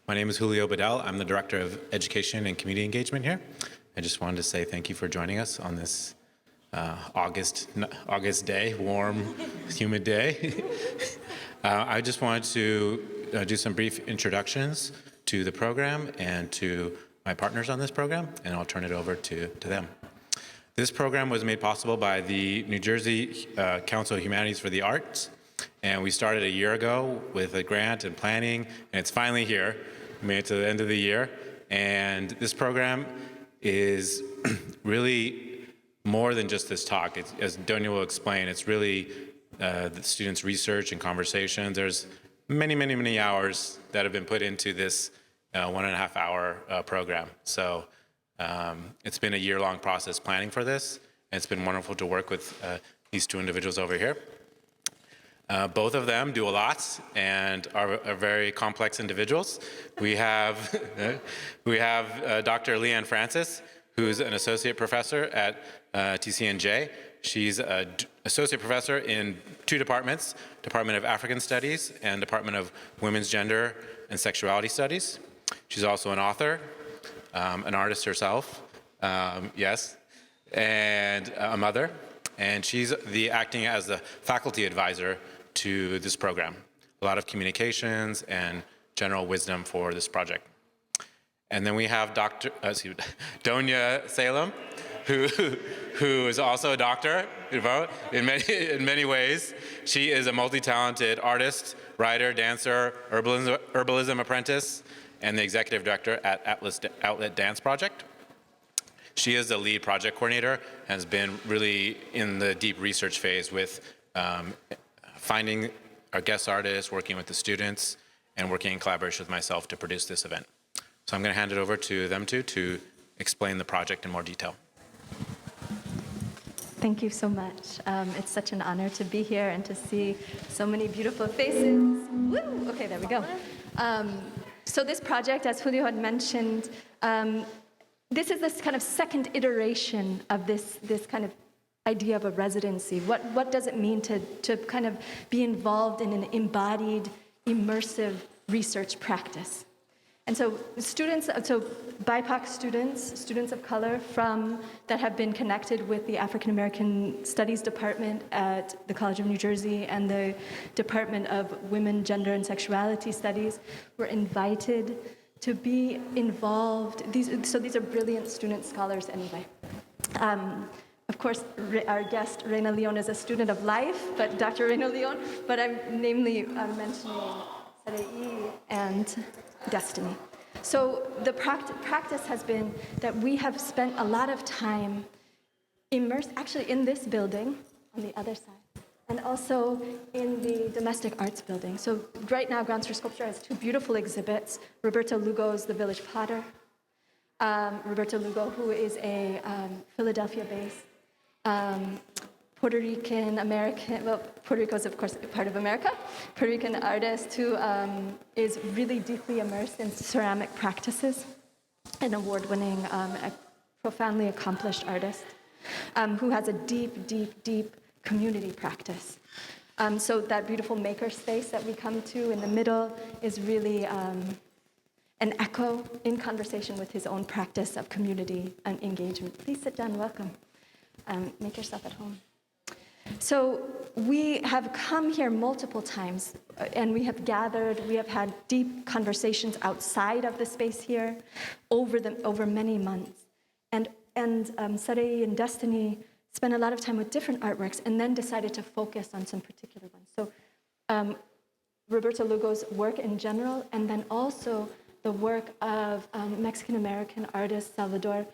My name is Julio Bedell. I'm the Director of Education and Community Engagement here. I just wanted to say thank you for joining us on this August day, warm, humid day. I just wanted to do some brief introductions to the program and to my partners on this program, and I'll turn it over to them. This program was made possible by the New Jersey Council of Humanities for the Arts, and we started a year ago with a grant and planning, and it's finally here. We made it to the end of the year, and this program is really more than just this talk. As Donia will explain, it's really the students' research and conversations. There's many hours that have been put into this 1.5 hour program. So it's been a year-long process planning for this, and it's been wonderful to work with these two individuals over here. Both of them do a lot and are very complex individuals. We have Dr. Leanne Francis, who's an associate professor at TCNJ. She's an associate professor in two departments, Department of African Studies and Department of Women's Gender and Sexuality Studies. She's also an author, an artist herself, yes, and a mother. And she's acting as the faculty advisor to this program. A lot of communications and general wisdom for this project. And then we have Donia Salem, who is also a doctor in many ways. She is a multi-talented artist, writer, dancer, herbalism apprentice, and the executive director at Outlet Dance Project. She is the lead project coordinator, has been really in the deep research phase with finding our guest artists, working with the students, and working in collaboration with myself to produce this event. So I'm going to hand it over to them two to explain the project in more detail. Thank you so much. It's such an honor to be here and to see so many beautiful faces. Woo! Okay, there we go. So this project, as Julio had mentioned, this is this kind of second iteration of this kind of idea of a residency. What does it mean to kind of be involved in an embodied, immersive research practice? And so BIPOC students of color that have been connected with the African American Studies Department at the College of New Jersey and the Department of Women, Gender, and Sexuality Studies were invited to be involved. So these are brilliant student scholars anyway. Of course, our guest, Raina León, is a student of life, but Dr. Raina León, but I'm mentioning Saray and Destiny. So the practice has been that we have spent a lot of time immersed, actually in this building on the other side, and also in the domestic arts building. So right now, Grounds for Sculpture has two beautiful exhibits. Roberto Lugo's The Village Potter. Roberto Lugo, who is a Philadelphia-based Puerto Rican American, well, Puerto Rico is of course part of America, Puerto Rican artist who is really deeply immersed in ceramic practices, an award-winning, profoundly accomplished artist who has a deep community practice. So that beautiful maker space that we come to in the middle is really an echo in conversation with his own practice of community and engagement. Please sit down, welcome. Make yourself at home. So we have come here multiple times, and we have gathered, we have had deep conversations outside of the space here over many months. And Saray and Destiny spent a lot of time with different artworks and then decided to focus on some particular ones. So Roberto Lugo's work in general, and then also the work of Mexican-American artist Salvador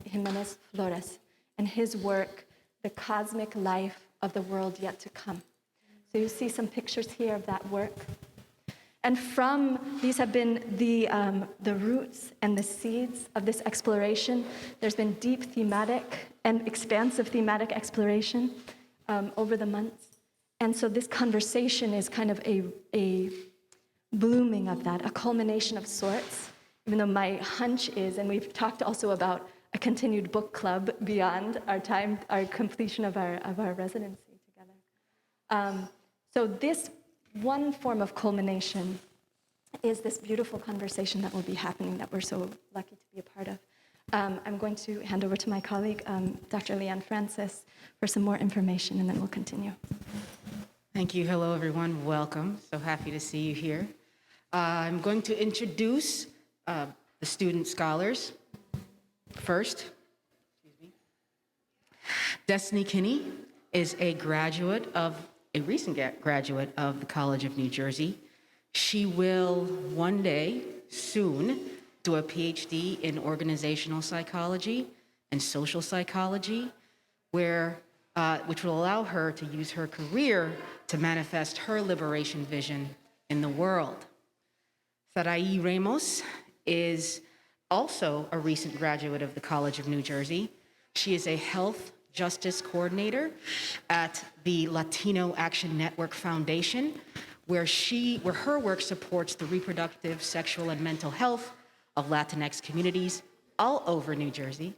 Jimenez Flores, and his work, The Cosmic Life of the World Yet to Come. So you see some pictures here of that work. And from these have been the roots and the seeds of this exploration. There's been deep thematic and expansive thematic exploration over the months. And so this conversation is kind of a blooming of that, a culmination of sorts, even though my hunch is, and we've talked also about a continued book club beyond our completion of our residency together. So this one form of culmination is this beautiful conversation that will be happening that we're so lucky to be a part of. I'm going to hand over to my colleague, Dr. Leon Francis, for some more information, and then we'll continue. Thank you. Hello, everyone. Welcome. So happy to see you here. I'm going to introduce the student scholars. First, Destiny Kinney is a recent graduate of the College of New Jersey. She will one day, soon, do a PhD in organizational psychology and social psychology, which will allow her to use her career to manifest her liberation vision in the world. Saray Ramos is also a recent graduate of the College of New Jersey. She is a health justice coordinator at the Latino Action Network Foundation, where her work supports the reproductive, sexual, and mental health of Latinx communities all over New Jersey.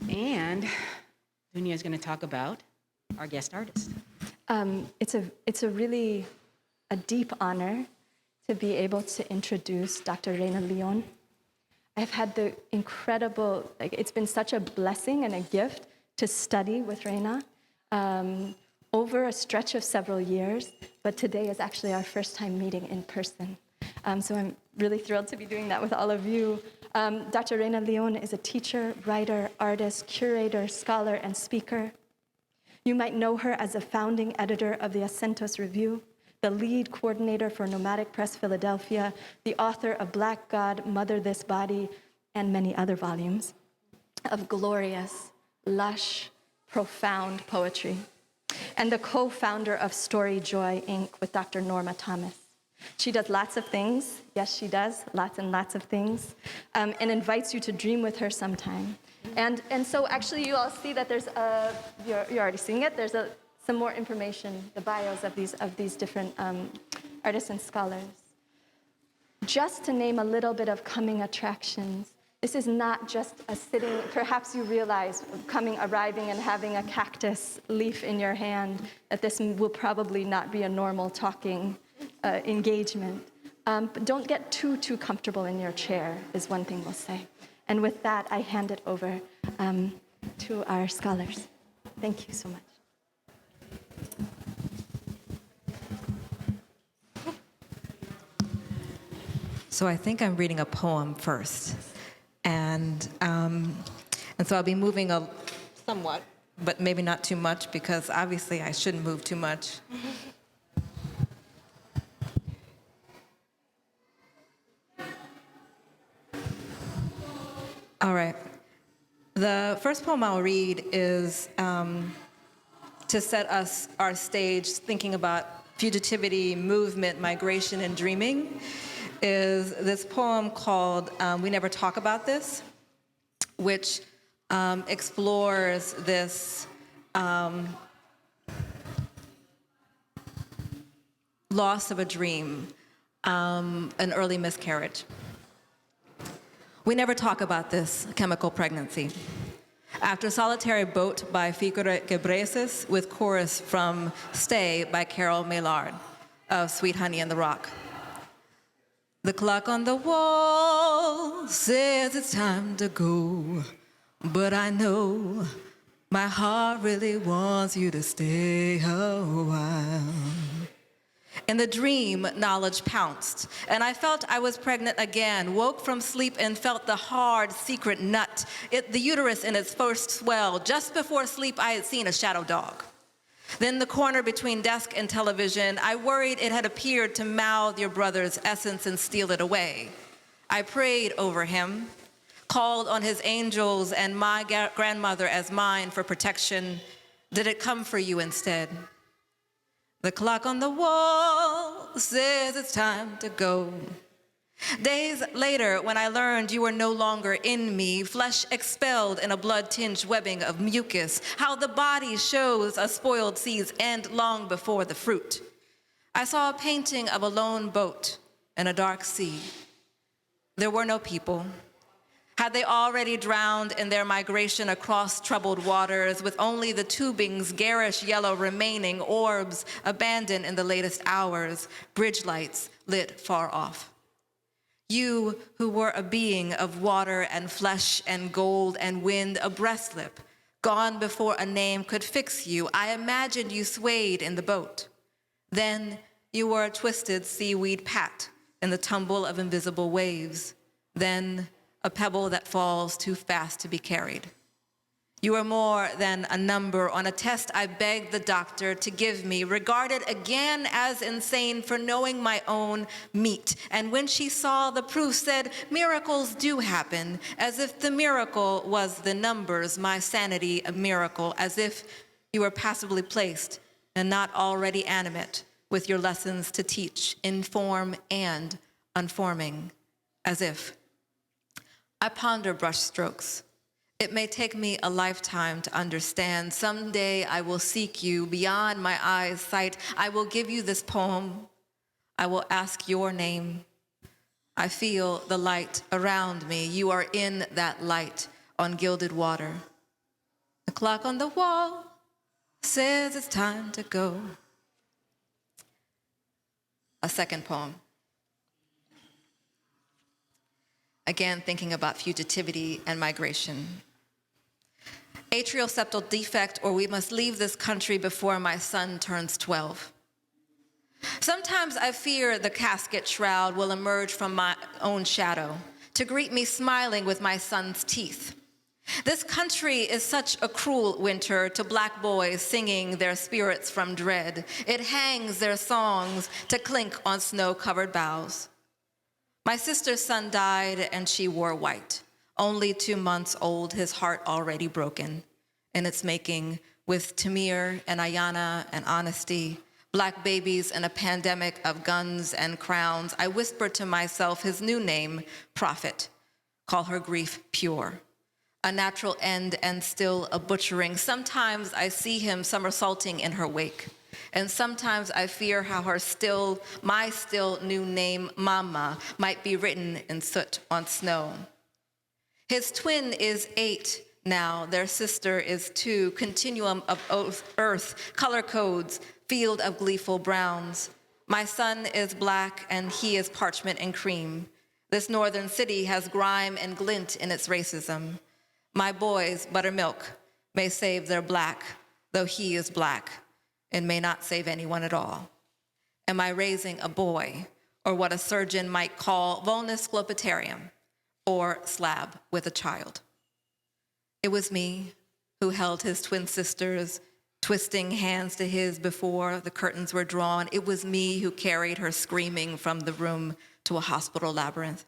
And Dunia is going to talk about our guest artist. It's a really a deep honor to be able to introduce Dr. Raina León. I've had the incredible, it's been such a blessing and a gift to study with Raina over a stretch of several years, but today is actually our first time meeting in person. So I'm really thrilled to be doing that with all of you. Dr. Raina León is a teacher, writer, artist, curator, scholar, and speaker. You might know her as a founding editor of the Acentos Review, the lead coordinator for Nomadic Press Philadelphia, the author of Black God, Mother This Body, and many other volumes of glorious, lush, profound poetry, and the co-founder of Story Joy, Inc. with Dr. Norma Thomas. She does lots of things. Yes, she does, lots and lots of things, and invites you to dream with her sometime. And so actually you all see that there's you're already seeing it, there's some more information, the bios of these different artists and scholars. Just to name a little bit of coming attractions, this is not just a sitting, perhaps you realize arriving and having a cactus leaf in your hand, that this will probably not be a normal talking engagement. But don't get too comfortable in your chair, is one thing we'll say. And with that, I hand it over to our scholars. Thank you so much. So I think I'm reading a poem first. And so I'll be moving somewhat, but maybe not too much, because obviously I shouldn't move too much. All right. The first poem I'll read is to set our stage thinking about fugitivity, movement, migration, and dreaming, is this poem called We Never Talk About This, which explores this loss of a dream, an early miscarriage. We never talk about this chemical pregnancy. After Solitary Boat by Figure Gebreyesus with chorus from Stay by Carol Maillard of Sweet Honey in the Rock. The clock on the wall says it's time to go, but I know my heart really wants you to stay a while. In the dream, knowledge pounced, and I felt I was pregnant again, woke from sleep and felt the hard, secret nut, the uterus in its first swell. Just before sleep, I had seen a shadow dog. Then the corner between desk and television, I worried it had appeared to mouth your brother's essence and steal it away. I prayed over him, called on his angels and my grandmother as mine for protection. Did it come for you instead? The clock on the wall says it's time to go. Days later, when I learned you were no longer in me, flesh expelled in a blood-tinged webbing of mucus, how the body shows a spoiled seed's end long before the fruit. I saw a painting of a lone boat in a dark sea. There were no people. Had they already drowned in their migration across troubled waters, with only the tubing's garish yellow remaining, orbs abandoned in the latest hours, bridge lights lit far off? You who were a being of water and flesh and gold and wind, a breast slip, gone before a name could fix you, I imagined you swayed in the boat. Then you were a twisted seaweed pat in the tumble of invisible waves. Then a pebble that falls too fast to be carried. You were more than a number on a test I begged the doctor to give me, regarded again as insane for knowing my own meat. And when she saw the proof, said, miracles do happen, as if the miracle was the numbers, my sanity a miracle, as if you were passively placed and not already animate with your lessons to teach, inform and unforming, as if. I ponder brushstrokes. It may take me a lifetime to understand. Someday I will seek you beyond my eyes' sight. I will give you this poem. I will ask your name. I feel the light around me. You are in that light on gilded water. The clock on the wall says it's time to go. A second poem. Again, thinking about fugitivity and migration. Atrial septal defect, or we must leave this country before my son turns 12. Sometimes I fear the casket shroud will emerge from my own shadow to greet me smiling with my son's teeth. This country is such a cruel winter to Black boys singing their spirits from dread. It hangs their songs to clink on snow-covered boughs. My sister's son died and she wore white. Only 2 months old, his heart already broken in its making, with Tamir and Ayana and honesty, Black babies and a pandemic of guns and crowns. I whispered to myself his new name, Prophet. Call her grief pure. A natural end and still a butchering. Sometimes I see him somersaulting in her wake. And sometimes I fear how my still new name, Mama, might be written in soot on snow. His twin is 8 now, their sister is 2, continuum of earth, color codes, field of gleeful browns. My son is Black and he is parchment and cream. This northern city has grime and glint in its racism. My boys, buttermilk, may save their Black, though he is Black, and may not save anyone at all. Am I raising a boy, or what a surgeon might call vulnus glopitarium, or slab with a child? It was me who held his twin sisters, twisting hands to his before the curtains were drawn. It was me who carried her screaming from the room to a hospital labyrinth.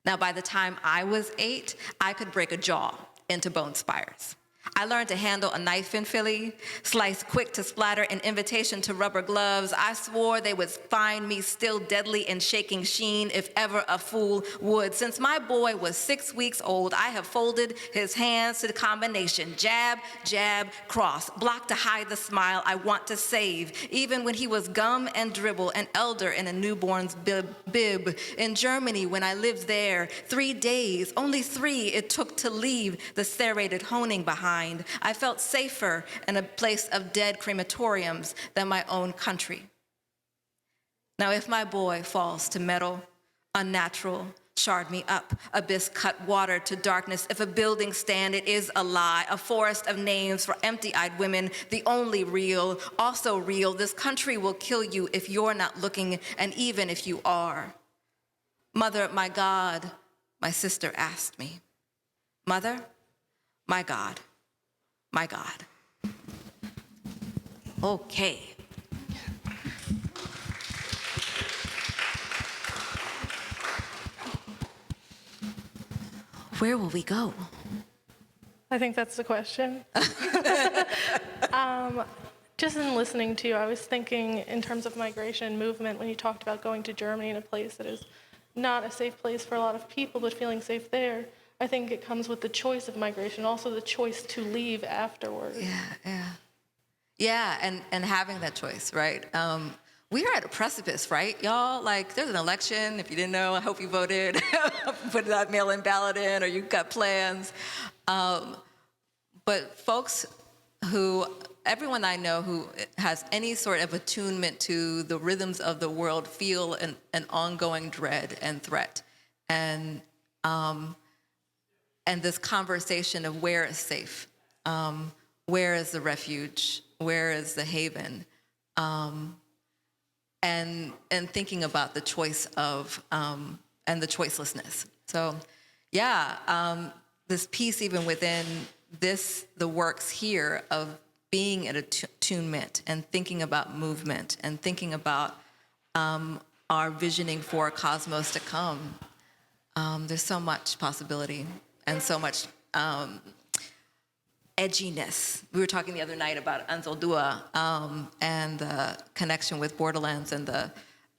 Now, by the time I was 8, I could break a jaw into bone spires. I learned to handle a knife in Philly, slice quick to splatter, an invitation to rubber gloves. I swore they would find me still deadly and shaking sheen if ever a fool would. Since my boy was 6 weeks old, I have folded his hands to the combination jab, jab, cross, block to hide the smile I want to save. Even when he was gum and dribble, an elder in a newborn's bib. In Germany, when I lived there, 3 days, only 3 it took to leave the serrated honing behind. I felt safer in a place of dead crematoriums than my own country. Now, if my boy falls to metal, unnatural, shard me up, abyss cut water to darkness. If a building stand, it is a lie, a forest of names for empty-eyed women, the only real, also real. This country will kill you if you're not looking, and even if you are. Mother, my God, my sister asked me. Mother, my God. My God. Okay. Where will we go? I think that's the question. Just in listening to you, I was thinking in terms of migration and movement, when you talked about going to Germany, in a place that is not a safe place for a lot of people, but feeling safe there. I think it comes with the choice of migration, also the choice to leave afterwards. Yeah, and having that choice, right? we are at a precipice, right, y'all? Like, there's an election. If you didn't know, I hope you voted. Put that mail-in ballot in, or you've got plans. But folks everyone I know who has any sort of attunement to the rhythms of the world feel an ongoing dread and threat. And this conversation of where is safe, where is the refuge, where is the haven, and thinking about the choice of, and the choicelessness. So, yeah, this piece even within the works here of being at attunement and thinking about movement and thinking about our visioning for a cosmos to come. There's so much possibility and so much edginess. We were talking the other night about Anzoldua and the connection with Borderlands, and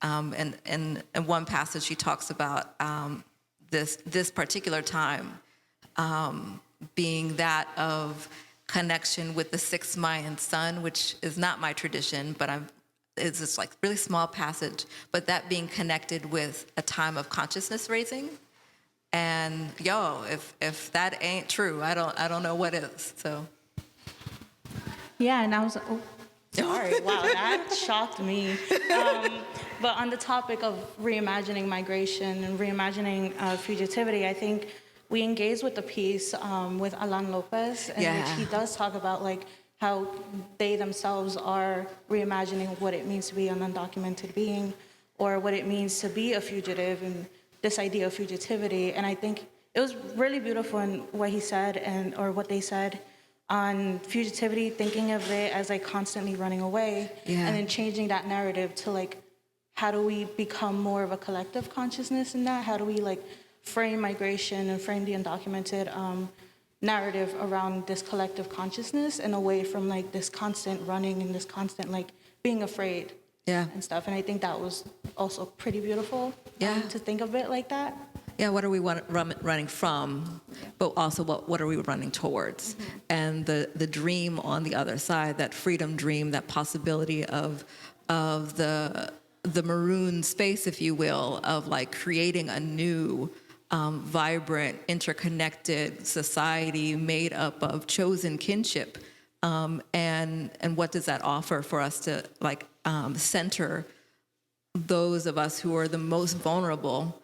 in one passage she talks about this particular time being that of connection with the sixth Mayan sun, which is not my tradition, but it's this like really small passage, but that being connected with a time of consciousness raising. And if that ain't true, I don't know what is. So yeah, and I was sorry, wow, that shocked me. But on the topic of reimagining migration and reimagining fugitivity, I think we engaged with the piece with Alan Lopez, in which he does talk about like how they themselves are reimagining what it means to be an undocumented being, or what it means to be a fugitive, and this idea of fugitivity. And I think it was really beautiful in what he said, or what they said on fugitivity, thinking of it as like constantly running away, and then changing that narrative to like, how do we become more of a collective consciousness in that? How do we like frame migration and frame the undocumented narrative around this collective consciousness, and away from like this constant running and this constant like being afraid and stuff. And I think that was also pretty beautiful to think of it like that. Yeah, what are we running from, but also what are we running towards? Mm-hmm. And the dream on the other side, that freedom dream, that possibility of the maroon space, if you will, of like creating a new vibrant, interconnected society made up of chosen kinship. And what does that offer for us to like center those of us who are the most vulnerable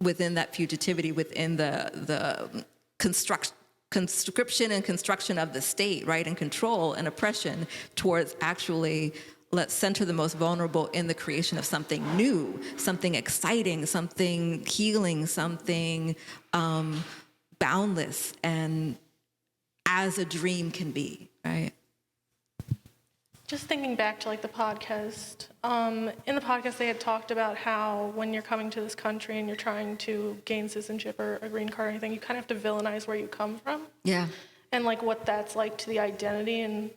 within that fugitivity, within the conscription and construction of the state, right, and control and oppression, towards actually let's center the most vulnerable in the creation of something new, something exciting, something healing, something boundless, and as a dream can be, right? Just thinking back to like the podcast, in the podcast they had talked about how when you're coming to this country and you're trying to gain citizenship or a green card or anything, you kind of have to villainize where you come from. Yeah. And like what that's like to the identity, and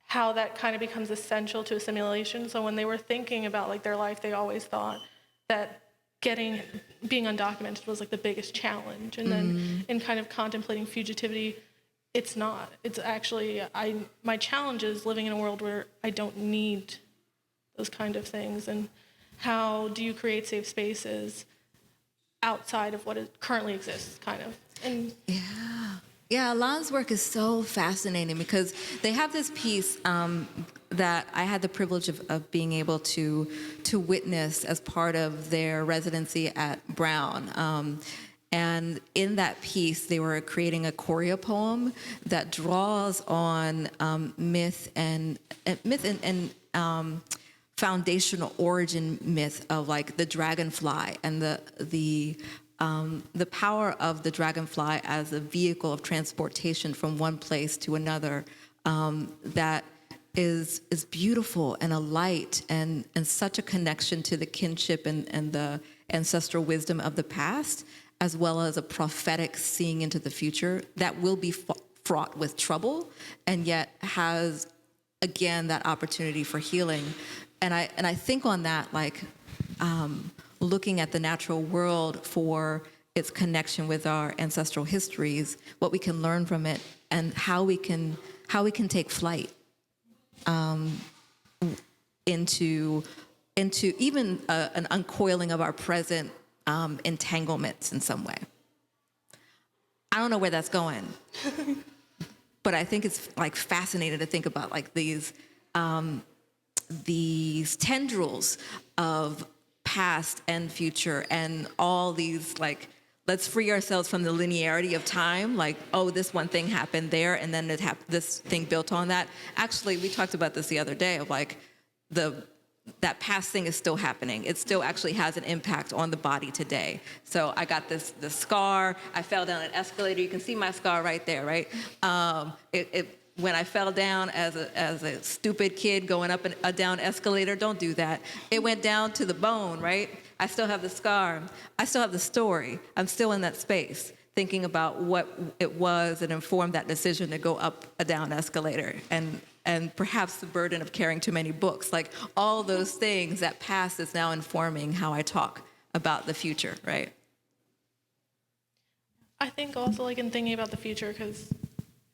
how that kind of becomes essential to assimilation. So when they were thinking about like their life, they always thought that being undocumented was like the biggest challenge. And then in kind of contemplating fugitivity, it's not. It's actually, my challenge is living in a world where I don't need those kind of things. And how do you create safe spaces outside of what currently exists, kind of? And yeah, Alon's work is so fascinating, because they have this piece that I had the privilege of being able to witness as part of their residency at Brown. And in that piece, they were creating a choreo poem that draws on myth and foundational origin myth of like the dragonfly, and the power of the dragonfly as a vehicle of transportation from one place to another, that is beautiful and a light and such a connection to the kinship and the ancestral wisdom of the past, as well as a prophetic seeing into the future that will be fraught with trouble, and yet has, again, that opportunity for healing. And I think on that, like, looking at the natural world for its connection with our ancestral histories, what we can learn from it, and how we can take flight into even an uncoiling of our present entanglements in some way. I don't know where that's going, but I think it's like fascinating to think about like these tendrils of past and future and all these like, let's free ourselves from the linearity of time, like, oh, this one thing happened there and then this thing built on that. Actually, we talked about this the other day of like that past thing is still happening. It still actually has an impact on the body today. So I got the scar. I fell down an escalator. You can see my scar right there, right? When I fell down as a stupid kid going up a down escalator, don't do that. It went down to the bone, right? I still have the scar. I still have the story. I'm still in that space, thinking about what it was that informed that decision to go up a down escalator, and perhaps the burden of carrying too many books. Like all those things, that past is now informing how I talk about the future, right? I think also like in thinking about the future, because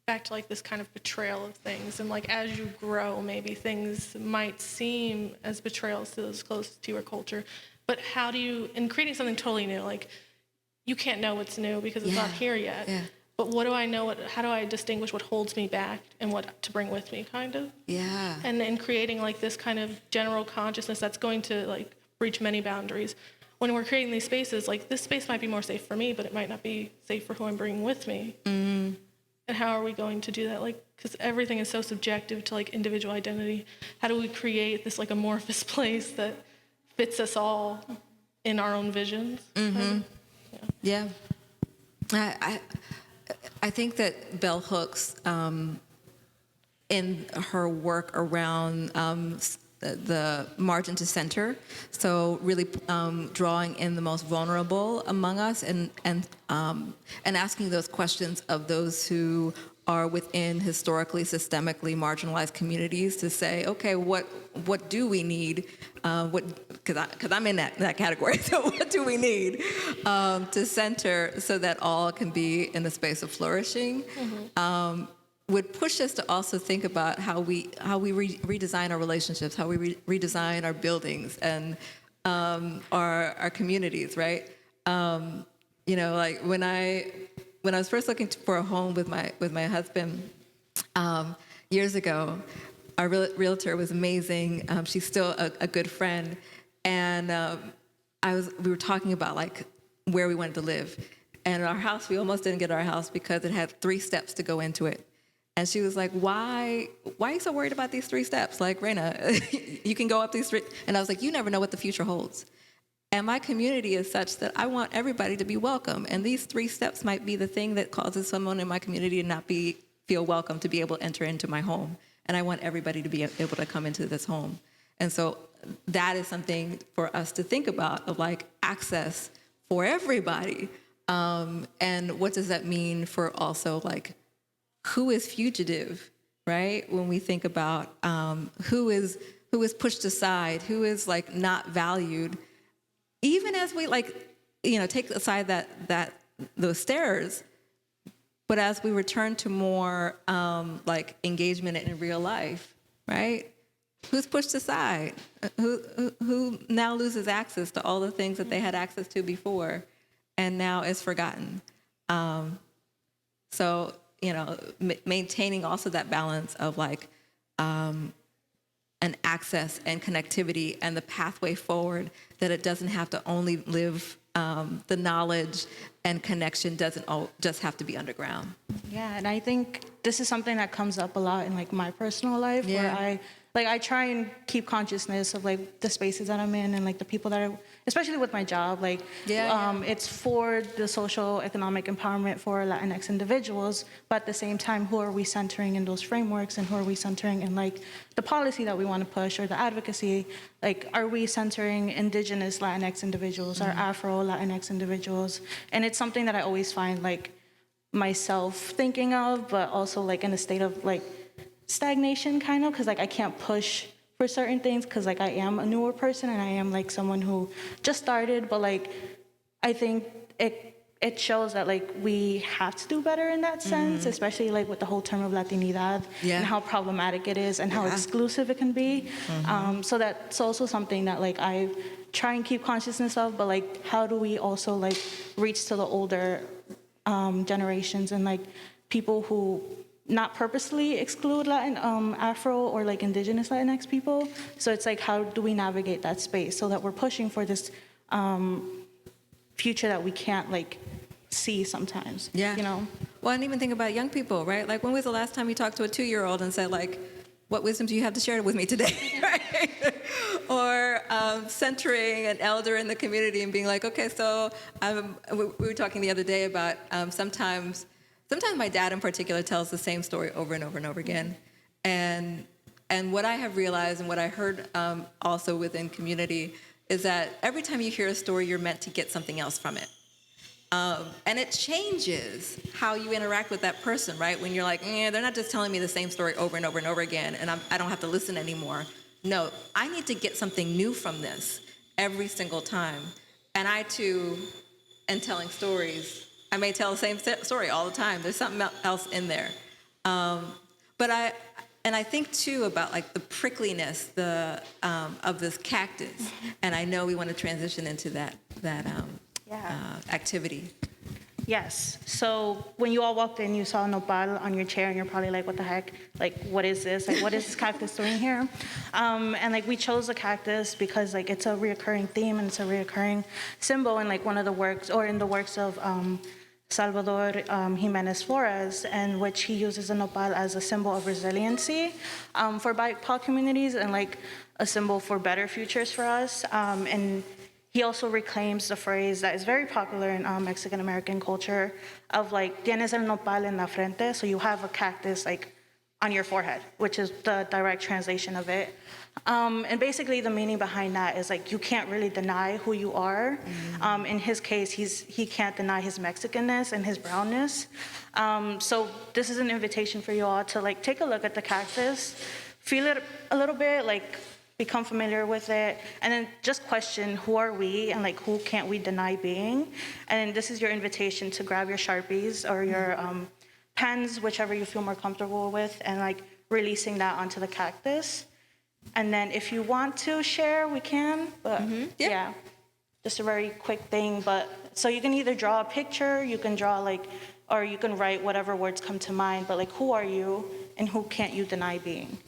back to like this kind of betrayal of things, and like as you grow, maybe things might seem as betrayals to those closest to your culture, but how do you, in creating something totally new, like you can't know what's new because it's not here yet. Yeah. But what do I know? How do I distinguish what holds me back and what to bring with me, kind of? Yeah. And in creating like this kind of general consciousness that's going to like breach many boundaries. When we're creating these spaces, like this space might be more safe for me, but it might not be safe for who I'm bringing with me. Mm-hmm. And how are we going to do that? Like, because everything is so subjective to like individual identity. How do we create this like amorphous place that fits us all in our own visions? Mm-hmm. Yeah. I think that Bell Hooks, in her work around the margin to center, so really drawing in the most vulnerable among us and asking those questions of those who are within historically, systemically marginalized communities to say, okay, what do we need? Because I'm in that category. So what do we need to center so that all can be in a space of flourishing? Mm-hmm. Would push us to also think about how we redesign our relationships, how we redesign our buildings and our communities, right? Like when I was first looking for a home with my husband years ago, our realtor was amazing. She's still a good friend, and we were talking about like where we wanted to live, and our house, we almost didn't get our house because it had 3 steps to go into it. And she was like, why are you so worried about these 3 steps? Like, Raina, you can go up these 3. And I was like, you never know what the future holds. And my community is such that I want everybody to be welcome. And these 3 steps might be the thing that causes someone in my community to not feel welcome to be able to enter into my home. And I want everybody to be able to come into this home. And so that is something for us to think about, of like access for everybody. And what does that mean for also like, who is fugitive, right? When we think about who is pushed aside, who is like not valued, even as we like, take aside those stairs, but as we return to more like engagement in real life, right? Who's pushed aside? Who now loses access to all the things that they had access to before, and now is forgotten? So. Maintaining also that balance of like an access and connectivity and the pathway forward, that it doesn't have to only live, the knowledge and connection doesn't just have to be underground. Yeah, and I think this is something that comes up a lot in like my personal life, where I try and keep consciousness of like the spaces that I'm in and like the people that are, especially with my job, like it's for the social economic empowerment for Latinx individuals, but at the same time, who are we centering in those frameworks, and who are we centering in like the policy that we want to push or the advocacy? Like, are we centering indigenous Latinx individuals, or Afro Latinx individuals? And it's something that I always find like myself thinking of, but also like in a state of like stagnation, kind of, because like I can't push for certain things because like I am a newer person and I am like someone who just started, but like I think it it shows that like we have to do better in that sense, especially like with the whole term of Latinidad and how problematic it is and how exclusive it can be. So that's also something that like I try and keep consciousness of, but like how do we also like reach to the older generations and like people who not purposely exclude Latin, Afro or like indigenous Latinx people. So it's like, how do we navigate that space so that we're pushing for this future that we can't like see sometimes, Yeah. you know? Well, and even think about young people, right? Like, when was the last time you talked to a 2-year-old and said, like, what wisdom do you have to share with me today, right? Or centering an elder in the community and being like, okay, so we were talking the other day about sometimes my dad in particular tells the same story over and over and over again. And what I have realized and what I heard also within community is that every time you hear a story, you're meant to get something else from it. And it changes how you interact with that person, right? When you're like, they're not just telling me the same story over and over and over again, and I don't have to listen anymore. No, I need to get something new from this every single time. And I, too, in telling stories, I may tell the same story all the time. There's something else in there. But I think, too, about, like, the prickliness of this cactus. And I know we want to transition into that activity. Yes. So when you all walked in, you saw a nopal on your chair, and you're probably like, what the heck? Like, what is this? Like, what is this cactus doing here? And, like, we chose the cactus because, like, it's a reoccurring theme, and it's a reoccurring symbol in, like, one of the works, or in the works of Salvador Jimenez Flores, in which he uses a nopal as a symbol of resiliency for BIPOC communities and, like, a symbol for better futures for us. And he also reclaims the phrase that is very popular in Mexican American culture of like, tienes el nopal en la frente, so you have a cactus like on your forehead, which is the direct translation of it. And basically the meaning behind that is like, you can't really deny who you are. In his case, he can't deny his Mexicanness and his brownness. So this is an invitation for you all to like take a look at the cactus, feel it a little bit, like become familiar with it, and then just question who are we and like who can't we deny being. And this is your invitation to grab your Sharpies or your pens, whichever you feel more comfortable with, and like releasing that onto the cactus. And then if you want to share, we can, but yeah, just a very quick thing. But so you can either draw a picture, you can draw like, or you can write whatever words come to mind, but like who are you and who can't you deny being?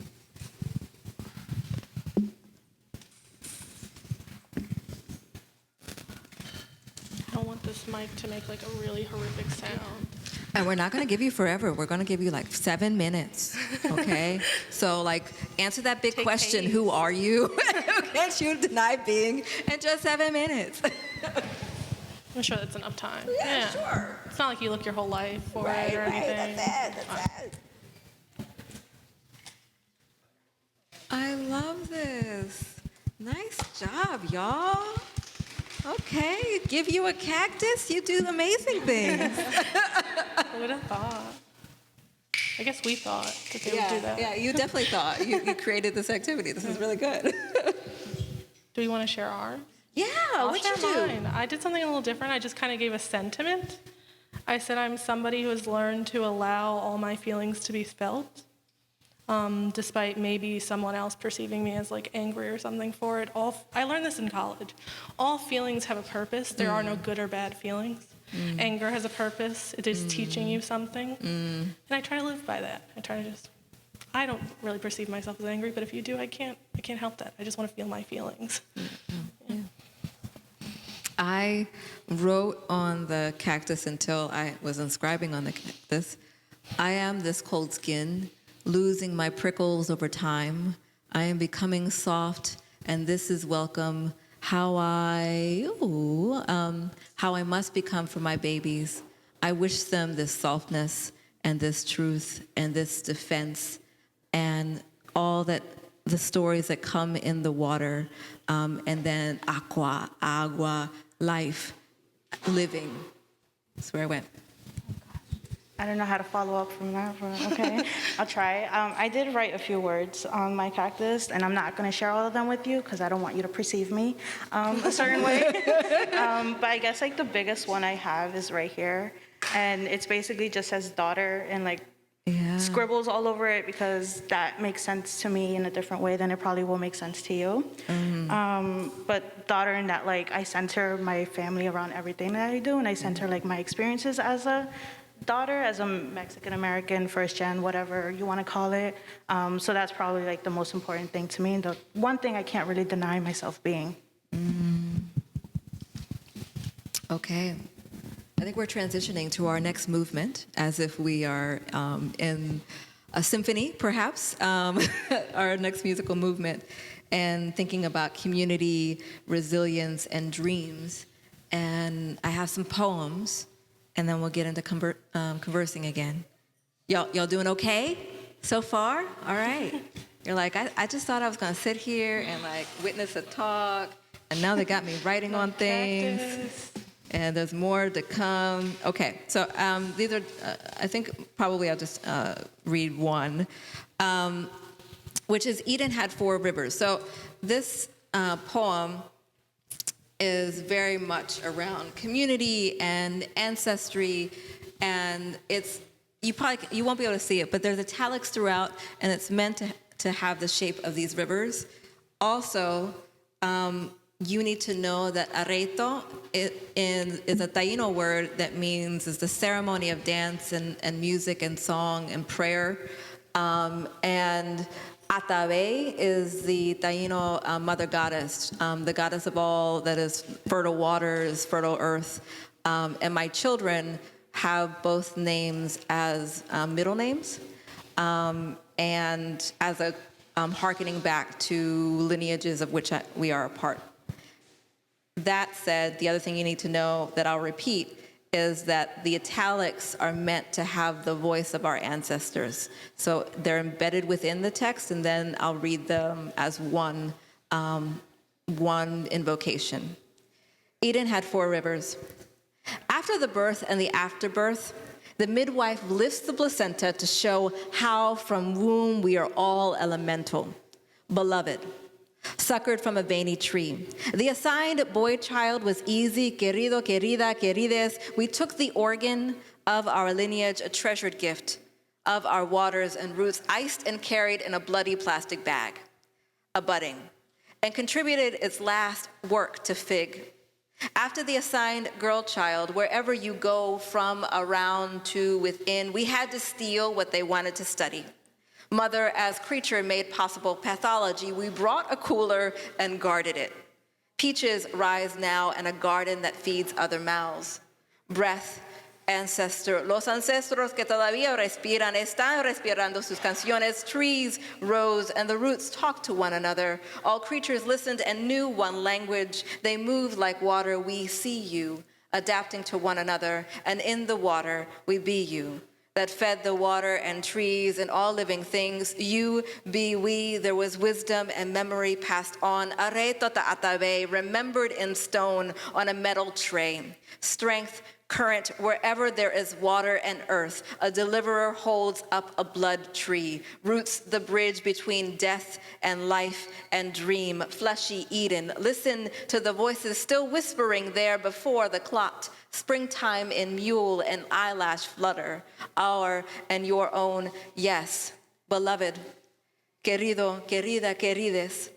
I don't want this mic to make like a really horrific sound. And we're not going to give you forever. We're going to give you like 7 minutes, okay? So like answer that big question, who are you? Who can't you deny being in just 7 minutes? I'm sure that's enough time. Yeah, sure. It's not like you look your whole life for it or anything. That's it. I love this. Nice job, y'all. Okay, give you a cactus, you do amazing things. Who would have thought? I guess we thought that they would do that. Yeah, you definitely thought. You created this activity. This is really good. Do we want to share ours? Yeah, what'd you do? Mine. I did something a little different. I just kind of gave a sentiment. I said I'm somebody who has learned to allow all my feelings to be felt, despite maybe someone else perceiving me as like angry or something for it. I learned this in college. All feelings have a purpose. There are no good or bad feelings. Anger has a purpose. It is teaching you something. And I try to live by that. I don't really perceive myself as angry, but if you do, I can't help that. I just want to feel my feelings. Yeah. I wrote on the cactus until I was inscribing on the cactus, I am this cold skin, losing my prickles over time. I am becoming soft, and this is welcome. How I must become for my babies. I wish them this softness and this truth and this defense and all that the stories that come in the water, and then agua, life, living. That's where I went. I don't know how to follow up from that, but okay. I'll try. I did write a few words on my cactus, and I'm not going to share all of them with you because I don't want you to perceive me a certain way. But I guess like the biggest one I have is right here, and it's basically just says daughter and like scribbles all over it because that makes sense to me in a different way than it probably will make sense to you. But daughter in that like I center my family around everything that I do, and I center like my experiences as a daughter, as a Mexican American, first gen, whatever you want to call it. So that's probably like the most important thing to me, and the one thing I can't really deny myself being. Okay. I think we're transitioning to our next movement as if we are in a symphony, perhaps, our next musical movement, and thinking about community, resilience, and dreams. And I have some poems, and then we'll get into conversing again. Y'all doing okay so far? All right. You're like, I just thought I was going to sit here and like witness a talk, and now they got me writing on things. Practice. And there's more to come. Okay, so these are, I think probably I'll just read one, which is Eden had four rivers. So this poem is very much around community and ancestry, and you won't be able to see it, but there's italics throughout, and it's meant to have the shape of these rivers. Also, you need to know that arreto is a Taino word that means is the ceremony of dance and music and song and prayer. And Atabe is the Taino mother goddess, the goddess of all that is fertile waters, fertile earth. And my children have both names as middle names, and as a hearkening back to lineages of which we are a part. That said, the other thing you need to know that I'll repeat is that the italics are meant to have the voice of our ancestors. So they're embedded within the text, and then I'll read them as one invocation. Eden had four rivers. After the birth and the afterbirth, the midwife lifts the placenta to show how from womb we are all elemental. Beloved, suckered from a veiny tree. The assigned boy child was easy, querido, querida, querides. We took the organ of our lineage, a treasured gift of our waters and roots, iced and carried in a bloody plastic bag, a budding, and contributed its last work to fig. After the assigned girl child, wherever you go from around to within, we had to steal what they wanted to study. Mother as creature made possible pathology. We brought a cooler and guarded it. Peaches rise now in a garden that feeds other mouths. Breath, ancestor. Los ancestros que todavía respiran están respirando sus canciones. Trees rose and the roots talked to one another. All creatures listened and knew one language. They moved like water. We see you, adapting to one another. And in the water, we be you. That fed the water and trees and all living things. You be we. There was wisdom and memory passed on. Areto ta'atabe, remembered in stone on a metal tray. Strength, current, wherever there is water and earth. A deliverer holds up a blood tree. Roots the bridge between death and life and dream. Fleshy Eden. Listen to the voices still whispering there before the clot. Springtime in mule and eyelash flutter, our and your own, yes, beloved, querido, querida, querides,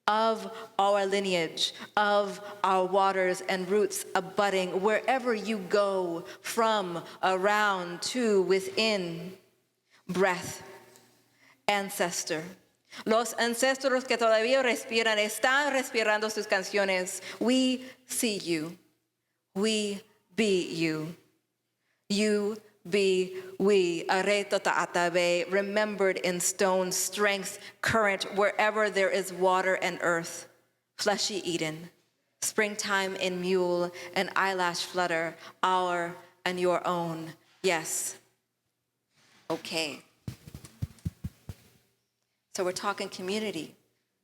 of our lineage, of our waters and roots abutting, wherever you go, from, around, to, within, breath, ancestor. Los ancestros que todavía respiran están respirando sus canciones. We see you. We be you. You be we. Areto ta'atabe, remembered in stone, strength, current, wherever there is water and earth. Fleshy Eden, springtime in mule and eyelash flutter, our and your own. Yes. Okay. So we're talking community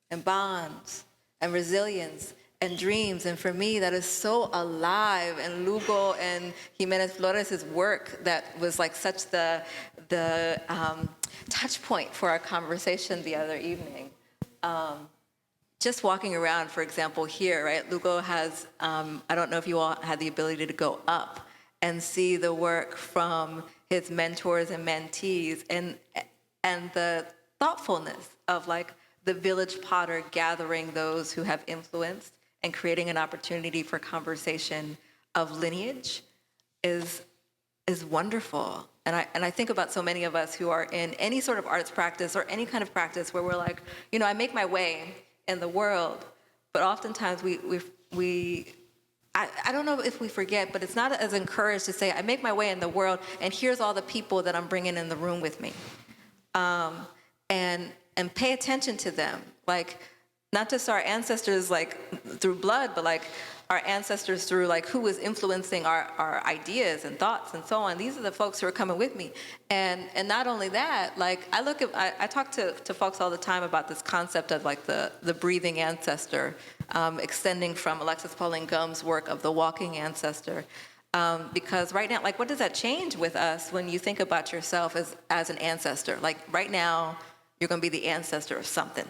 and bonds and resilience and dreams. And for me, that is so alive. And Lugo and Jimenez Flores' work that was like such the touch point for our conversation the other evening. Just walking around, for example, here, right? Lugo has, I don't know if you all had the ability to go up and see the work from his mentors and mentees, and the thoughtfulness of like the village potter gathering those who have influenced and creating an opportunity for conversation of lineage is wonderful. And I think about so many of us who are in any sort of arts practice or any kind of practice where we're like, I make my way in the world, but oftentimes I don't know if we forget, but it's not as encouraged to say, I make my way in the world, and here's all the people that I'm bringing in the room with me. And pay attention to them. Like, not just our ancestors, like, through blood, but, like, our ancestors through, like, who was influencing our ideas and thoughts and so on. These are the folks who are coming with me. And not only that, like, I talk to folks all the time about this concept of, like, the breathing ancestor, extending from Alexis Pauline Gumb's work of the walking ancestor. Because right now, like, what does that change with us when you think about yourself as an ancestor? Like, right now, you're going to be the ancestor of something.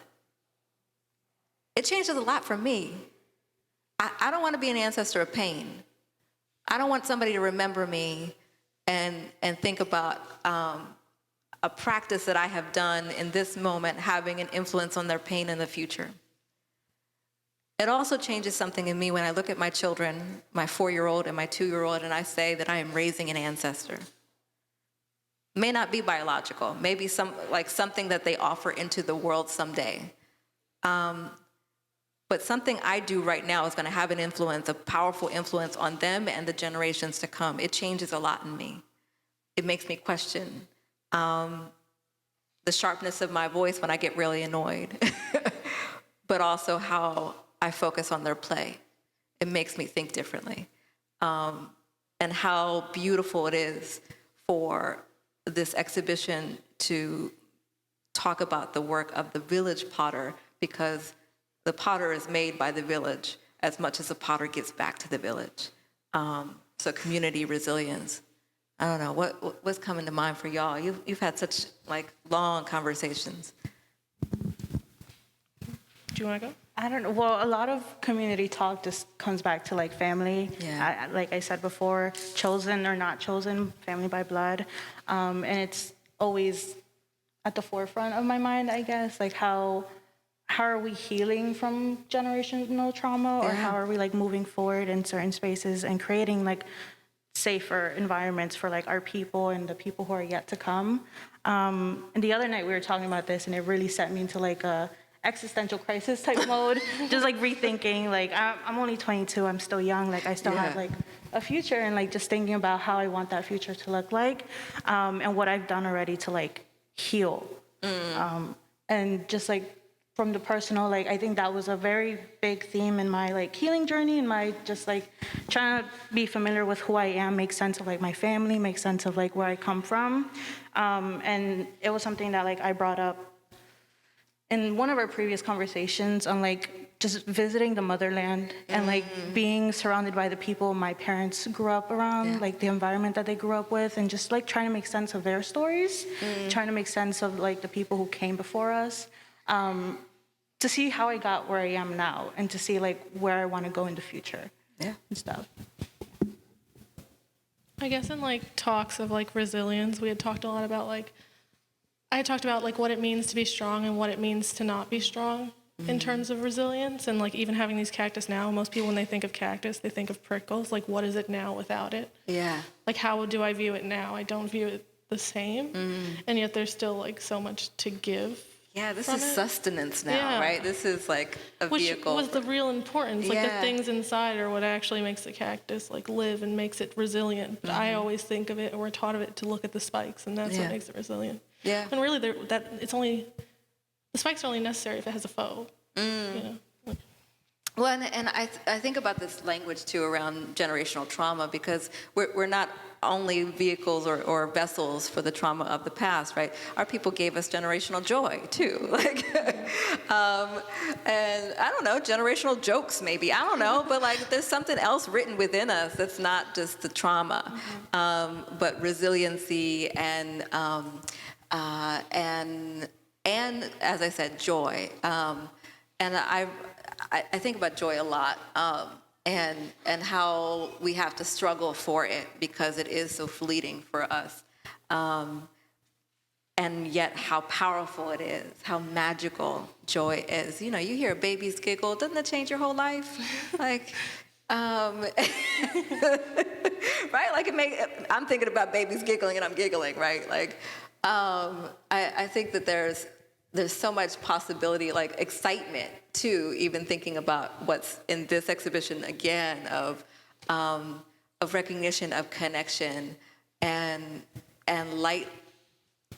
It changes a lot for me. I don't want to be an ancestor of pain. I don't want somebody to remember me and think about a practice that I have done in this moment having an influence on their pain in the future. It also changes something in me when I look at my children, my 4-year-old and my 2-year-old, and I say that I am raising an ancestor. May not be biological, maybe something that they offer into the world someday. But something I do right now is going to have an influence, a powerful influence on them and the generations to come. It changes a lot in me. It makes me question the sharpness of my voice when I get really annoyed, but also how I focus on their play. It makes me think differently. And how beautiful it is for this exhibition to talk about the work of the village potter, because the potter is made by the village as much as the potter gives back to the village. So community resilience. I don't know, what's coming to mind for y'all? You've had such like long conversations. Do you want to go? I don't know. Well, a lot of community talk just comes back to like family. Yeah. Like I said before, chosen or not chosen, family by blood. And it's always at the forefront of my mind, I guess, like how are we healing from generational trauma, or how are we like moving forward in certain spaces and creating like safer environments for like our people and the people who are yet to come. And the other night we were talking about this, and it really set me into like a existential crisis type mode, just like rethinking, like I'm only 22, I'm still young, like I still have like a future, and like just thinking about how I want that future to look like, and what I've done already to like heal. And just like from the personal, like I think that was a very big theme in my like healing journey, and my just like trying to be familiar with who I am, make sense of like my family, make sense of like where I come from. And it was something that like I brought up in one of our previous conversations on like just visiting the motherland and like being surrounded by the people my parents grew up around, like the environment that they grew up with, and just like trying to make sense of their stories, trying to make sense of like the people who came before us, to see how I got where I am now, and to see like where I want to go in the future and stuff. I guess in like talks of like resilience, we had talked a lot about like, I talked about like what it means to be strong and what it means to not be strong in terms of resilience. And like even having these cactus now, most people when they think of cactus, they think of prickles. Like what is it now without it? Yeah. Like how do I view it now? I don't view it the same. And yet there's still like so much to give. Yeah, this is sustenance now, right? This is like a vehicle. Which was the real importance. Like the things inside are what actually makes the cactus like live and makes it resilient. I always think of it, or we're taught of it, to look at the spikes, and that's what makes it resilient. Yeah. And really, the spikes are only necessary if it has a foe. You know? Well, and I think about this language too around generational trauma, because we're not only vehicles or vessels for the trauma of the past, right? Our people gave us generational joy too, like, and I don't know, generational jokes maybe, I don't know, but like there's something else written within us that's not just the trauma, but resiliency and as I said, joy, and I think about joy a lot, and how we have to struggle for it because it is so fleeting for us, and yet how powerful it is, how magical joy is. You know, you hear a baby's giggle, doesn't that change your whole life? Like, right? Like I'm thinking about babies giggling and I'm giggling, right? Like, I think that there's so much possibility, like excitement too, even thinking about what's in this exhibition again of recognition, of connection, and light.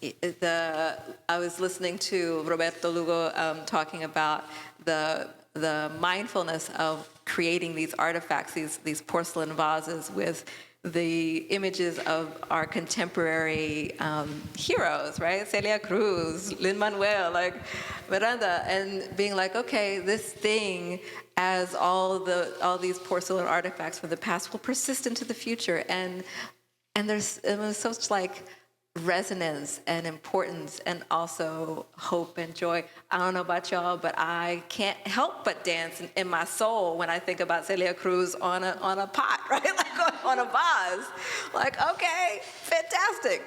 I was listening to Roberto Lugo talking about the mindfulness of creating these artifacts, these porcelain vases with the images of our contemporary heroes, right? Celia Cruz, Lin-Manuel, like Miranda, and being like, okay, this thing, as all these porcelain artifacts from the past, will persist into the future, and there's such like resonance and importance, and also hope and joy. I don't know about y'all, but I can't help but dance in my soul when I think about Celia Cruz on a pot, right? Like on a vase. Like, okay, fantastic.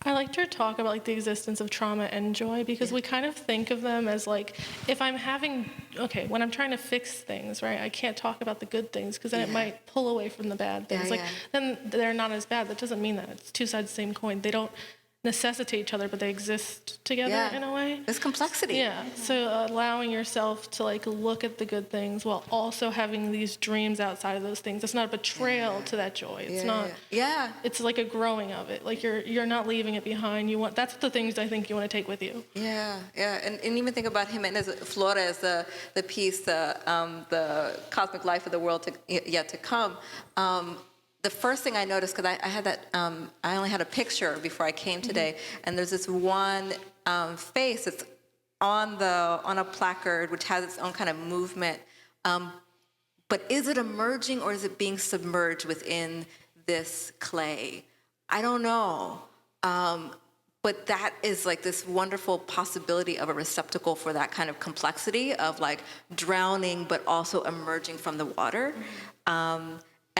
I liked your talk about like the existence of trauma and joy, because we kind of think of them as like, if I'm when I'm trying to fix things, right, I can't talk about the good things because then it might pull away from the bad things. Then they're not as bad. That doesn't mean that. It's two sides of the same coin. They don't necessitate each other, but they exist together in a way. There's complexity. Yeah. So allowing yourself to like look at the good things while also having these dreams outside of those things. It's not a betrayal to that joy. It's not. Yeah. It's like a growing of it. Like you're not leaving it behind. That's the things I think you want to take with you. Yeah. And even think about Jimenez Flores, the piece, the cosmic life of the world yet to come. The first thing I noticed, because I had that, I only had a picture before I came today, and there's this one face that's on a placard which has its own kind of movement. But is it emerging or is it being submerged within this clay? I don't know. But that is like this wonderful possibility of a receptacle for that kind of complexity of like drowning, but also emerging from the water.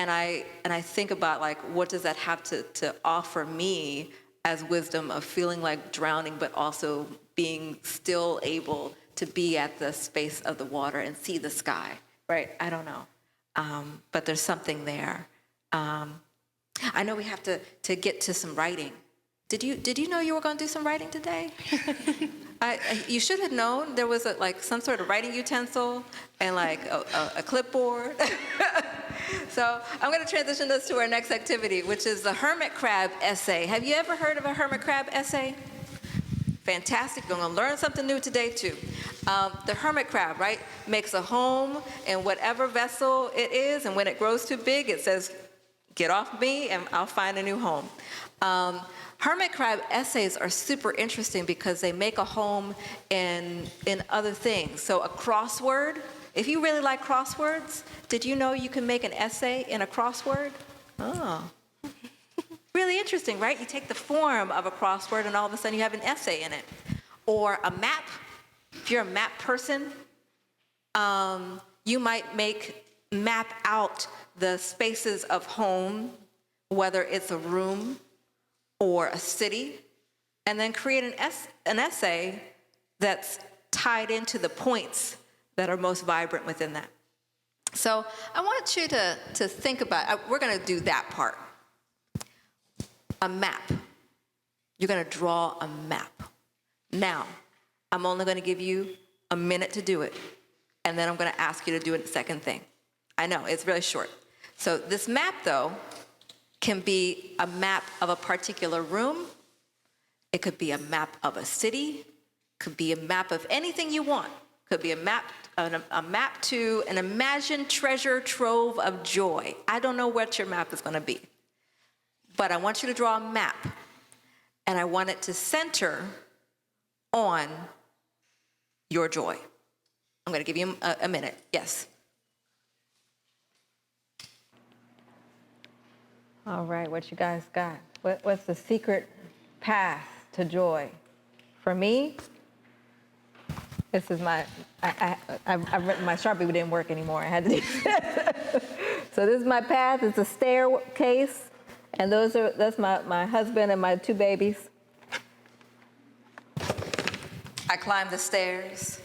And I think about like, what does that have to offer me as wisdom of feeling like drowning, but also being still able to be at the space of the water and see the sky, right? I don't know. But there's something there. I know we have to get to some writing. Did you know you were going to do some writing today? You should have known there was some sort of writing utensil and like a clipboard. So I'm going to transition us to our next activity, which is the hermit crab essay. Have you ever heard of a hermit crab essay? Fantastic. You're going to learn something new today, too. The hermit crab, right, makes a home in whatever vessel it is, and when it grows too big, it says, get off me, and I'll find a new home. Hermit crab essays are super interesting because they make a home in other things. So a crossword, if you really like crosswords, did you know you can make an essay in a crossword? Oh. Really interesting, right? You take the form of a crossword and all of a sudden you have an essay in it. Or a map. If you're a map person, you might map out the spaces of home, whether it's a room or a city, and then create an essay that's tied into the points that are most vibrant within that. So I want you to think about, we're going to do that part. A map. You're going to draw a map. Now, I'm only going to give you a minute to do it, and then I'm going to ask you to do a second thing. I know, it's really short. So this map, though, can be a map of a particular room. It could be a map of a city. Could be a map of anything you want. Could be a map to an imagined treasure trove of joy. I don't know what your map is going to be, but I want you to draw a map, and I want it to center on your joy. I'm going to give you a minute. Yes. All right, what you guys got? What's the secret path to joy? For me, this is my, I've written my Sharpie, but it didn't work anymore. I had to do So this is my path. It's a staircase, and that's my husband and my 2 babies. I climb the stairs.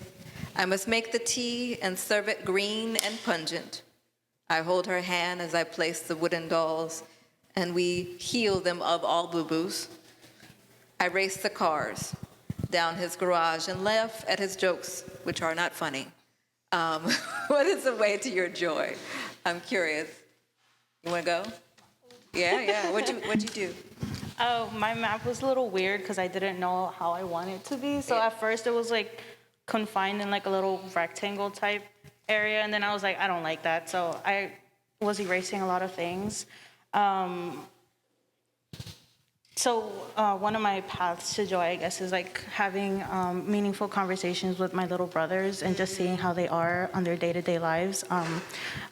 I must make the tea and serve it green and pungent. I hold her hand as I place the wooden dolls, and we heal them of all boo-boos. I race the cars down his garage and laugh at his jokes, which are not funny. What is the way to your joy? I'm curious. You want to go? Yeah. What'd you do? Oh, my map was a little weird because I didn't know how I wanted it to be. So at first it was like confined in like a little rectangle type area, and then I was like, I don't like that. So I was erasing a lot of things. One of my paths to joy, I guess, is like having meaningful conversations with my little brothers and just seeing how they are on their day-to-day lives.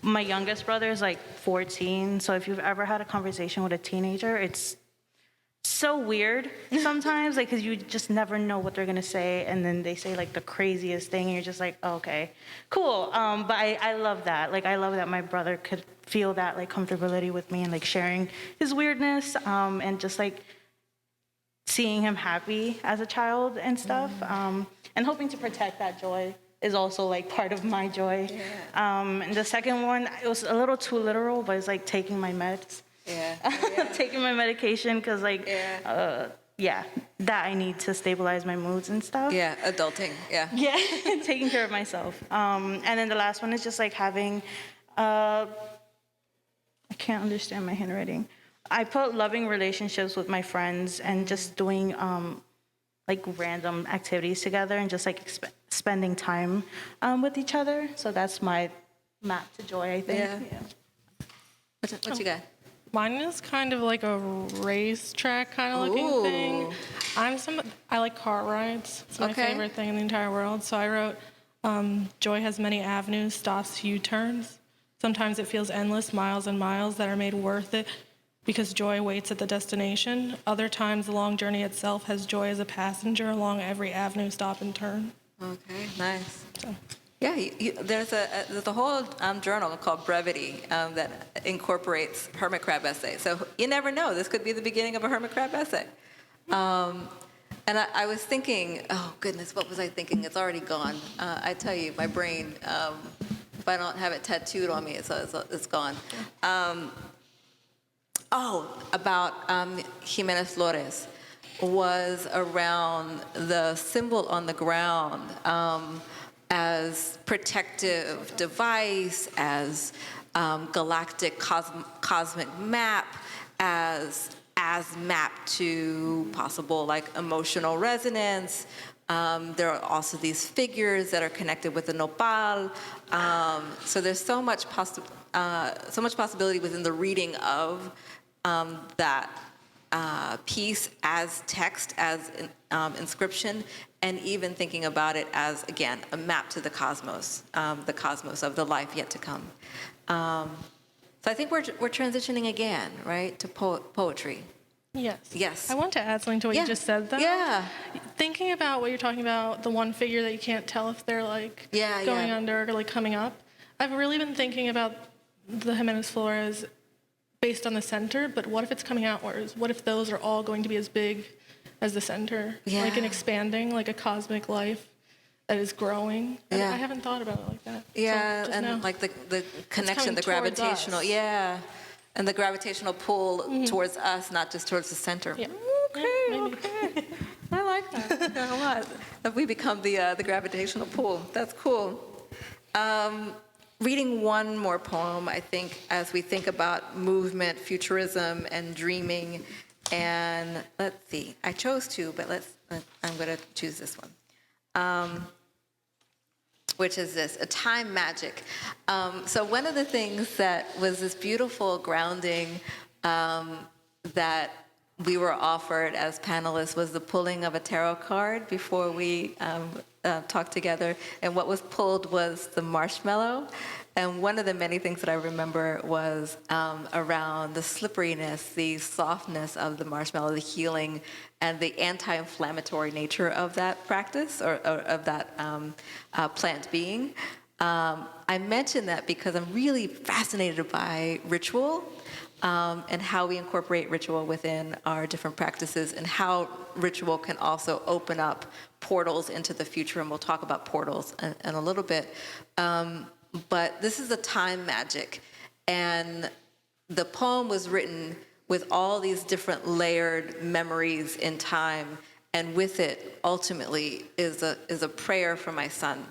My youngest brother is like 14, so if you've ever had a conversation with a teenager, it's so weird sometimes, like, because you just never know what they're gonna say, and then they say like the craziest thing, and you're just like, oh, okay, cool. But I love that. Like, I love that my brother could feel that like comfortability with me and like sharing his weirdness, and just like seeing him happy as a child and stuff, and hoping to protect that joy is also like part of my joy. And the second one, it was a little too literal, but it's like taking my meds. Taking my medication, because like that I need to stabilize my moods and stuff. Adulting. Taking care of myself. And then the last one is just like having I can't understand my handwriting. I put loving relationships with my friends and just doing like random activities together and just like spending time with each other. So that's my map to joy, I think. What you got? Mine is kind of like a racetrack kind of looking thing. I like car rides. It's my favorite thing in the entire world. So I wrote, joy has many avenues, stops, U-turns. Sometimes it feels endless, miles and miles that are made worth it because joy waits at the destination. Other times the long journey itself has joy as a passenger along every avenue, stop and turn. Okay, nice. So. Yeah, there's a whole journal called Brevity that incorporates hermit crab essays. So you never know. This could be the beginning of a hermit crab essay. And I was thinking, oh goodness, what was I thinking? It's already gone. I tell you, my brain, if I don't have it tattooed on me, it's gone. About Jimenez Flores was around the symbol on the ground, as protective device, as galactic cosmic map, as map to possible like emotional resonance. There are also these figures that are connected with the nopal. So there's so much possibility within the reading of that piece as text, as inscription, and even thinking about it as, again, a map to the cosmos of the life yet to come. So I think we're transitioning again, right, to poetry. Yes. I want to add something to what you just said, though. Yeah. Thinking about what you're talking about, the one figure that you can't tell if they're like going under or like coming up. I've really been thinking about the Jimenez Flores based on the center, but what if it's coming outwards? What if those are all going to be as big as the center? Like an expanding, like a cosmic life that is growing. I haven't thought about it like that. Yeah, so and now. like the connection, the gravitational, and the gravitational pull towards us, not just towards the center. Yeah. Okay. I like that a lot. That we become the gravitational pull. That's cool. Reading one more poem, I think, as we think about movement, futurism, and dreaming. And let's see, I chose two, but I'm going to choose this one. which is this, a time magic. So one of the things that was this beautiful grounding that we were offered as panelists was the pulling of a tarot card before we talked together. And what was pulled was the marshmallow. And one of the many things that I remember was around the slipperiness, the softness of the marshmallow, the healing, and the anti-inflammatory nature of that practice or of that plant being. I mention that because I'm really fascinated by ritual and how we incorporate ritual within our different practices and how ritual can also open up portals into the future. And we'll talk about portals in a little bit. But this is a time magic. And the poem was written with all these different layered memories in time. And with it, ultimately, is a prayer for my son.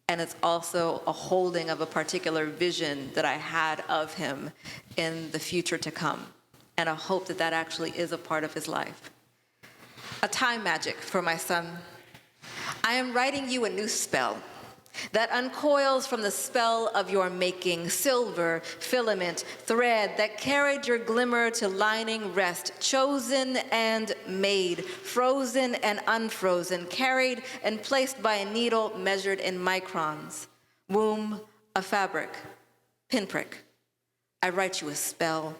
And it's also a holding of a particular vision that I had of him in the future to come. And a hope that that actually is a part of his life. A time magic for my son. I am writing you a new spell that uncoils from the spell of your making, silver, filament, thread that carried your glimmer to lining rest, chosen and made, frozen and unfrozen, carried and placed by a needle measured in microns, womb, a fabric, pinprick. I write you a spell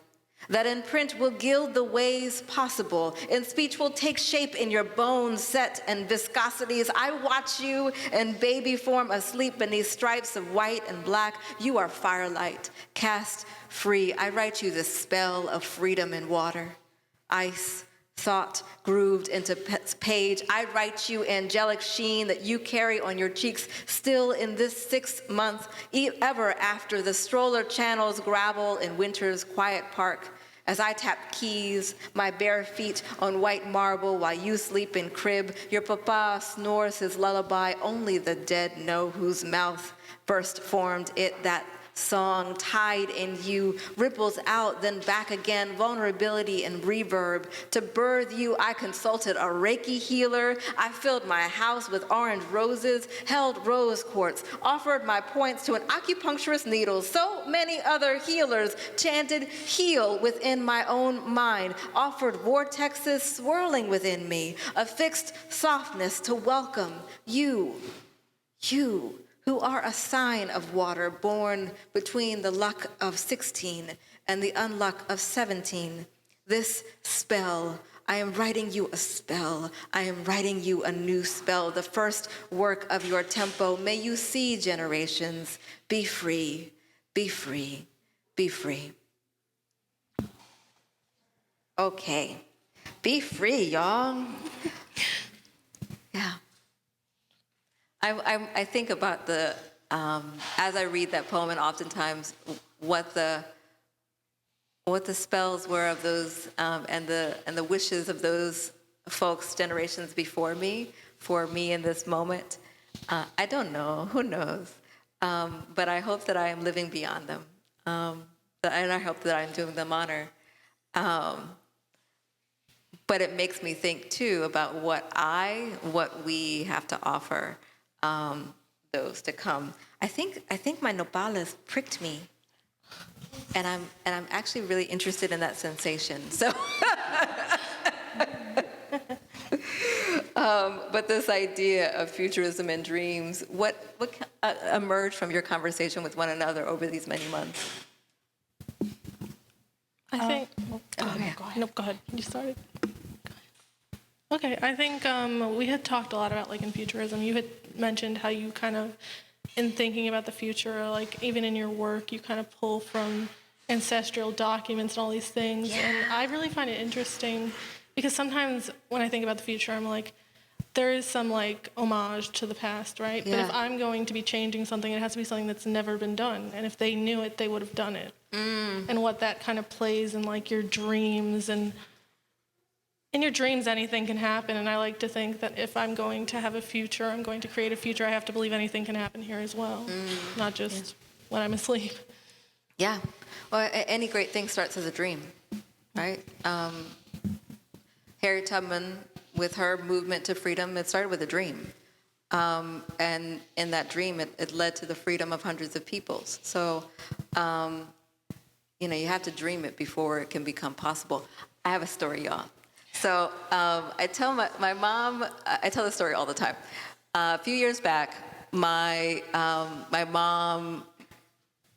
that in print will gild the ways possible, in speech will take shape in your bones, set and viscosities. I watch you in baby form asleep beneath stripes of white and black. You are firelight, cast free. I write you the spell of freedom in water, ice, thought grooved into page. I write you angelic sheen that you carry on your cheeks still in this 6 month, ever after the stroller channels gravel in winter's quiet park. As I tap keys, my bare feet on white marble while you sleep in crib, your papa snores his lullaby, only the dead know whose mouth first formed it. That song tied in you ripples out, then back again, vulnerability and reverb. To birth you, I consulted a Reiki healer. I filled my house with orange roses, held rose quartz, offered my points to an acupuncturist needle. So many other healers chanted heal within my own mind, offered vortexes swirling within me, a fixed softness to welcome you, who are a sign of water born between the luck of 16 and the unluck of 17. This spell, I am writing you a spell. I am writing you a new spell, the first work of your tempo. May you see generations. Be free, be free, be free. Okay, be free, y'all. Yeah. I think about the, as I read that poem, and oftentimes what the spells were of those, and the wishes of those folks, generations before me, for me in this moment. I don't know, who knows? But I hope that I am living beyond them. And I hope that I'm doing them honor. But it makes me think too about what we have to offer those to come. I think my nopales pricked me, and I'm actually really interested in that sensation. So, but this idea of futurism and dreams, what emerged from your conversation with one another over these many months? I think. Go ahead. Nope, go ahead. You started. Okay, I think we had talked a lot about, like, in futurism. You had mentioned how you kind of, in thinking about the future, like, even in your work, you kind of pull from ancestral documents and all these things. Yeah. And I really find it interesting because sometimes when I think about the future, I'm like, there is some, like, homage to the past, right? Yeah. But if I'm going to be changing something, it has to be something that's never been done. And if they knew it, they would have done it. And what that kind of plays in, like, your dreams. And in your dreams, anything can happen. And I like to think that if I'm going to have a future, I'm going to create a future, I have to believe anything can happen here as well, not just when I'm asleep. Yeah. Well, any great thing starts as a dream, right? Harriet Tubman, with her movement to freedom, it started with a dream. And in that dream, it led to the freedom of hundreds of peoples. So, you have to dream it before it can become possible. I have a story, y'all. So I tell my mom, I tell this story all the time. A few years back, my mom,